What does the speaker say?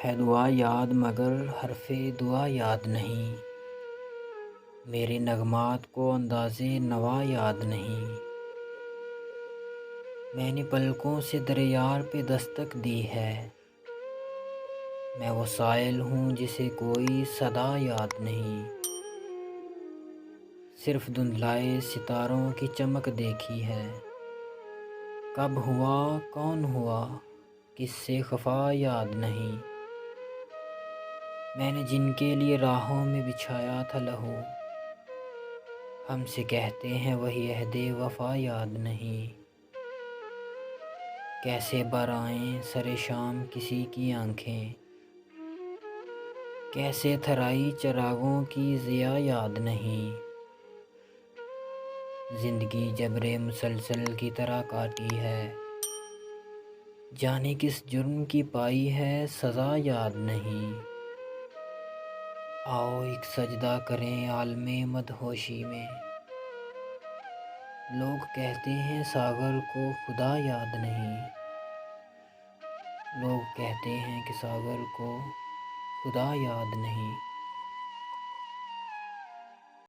ہے دعا یاد مگر حرف دعا یاد نہیں، میرے نغمات کو انداز نوا یاد نہیں۔ میں نے پلکوں سے دریا پہ دستک دی ہے، میں وہ سائل ہوں جسے کوئی صدا یاد نہیں۔ صرف دھندلائے ستاروں کی چمک دیکھی ہے، کب ہوا کون ہوا کس سے خفا یاد نہیں۔ میں نے جن کے لیے راہوں میں بچھایا تھا لہو، ہم سے کہتے ہیں وہی عہد وفا یاد نہیں۔ کیسے بر آئیں سر شام کسی کی آنکھیں، کیسے تھرائی چراغوں کی ضیا یاد نہیں۔ زندگی جبر مسلسل کی طرح کاٹی ہے، جانے کس جرم کی پائی ہے سزا یاد نہیں۔ آؤ ایک سجدہ کریں عالم مدہوشی میں، لوگ کہتے ہیں ساغر کو خدا یاد نہیں۔ لوگ کہتے ہیں کہ ساغر کو خدا یاد نہیں۔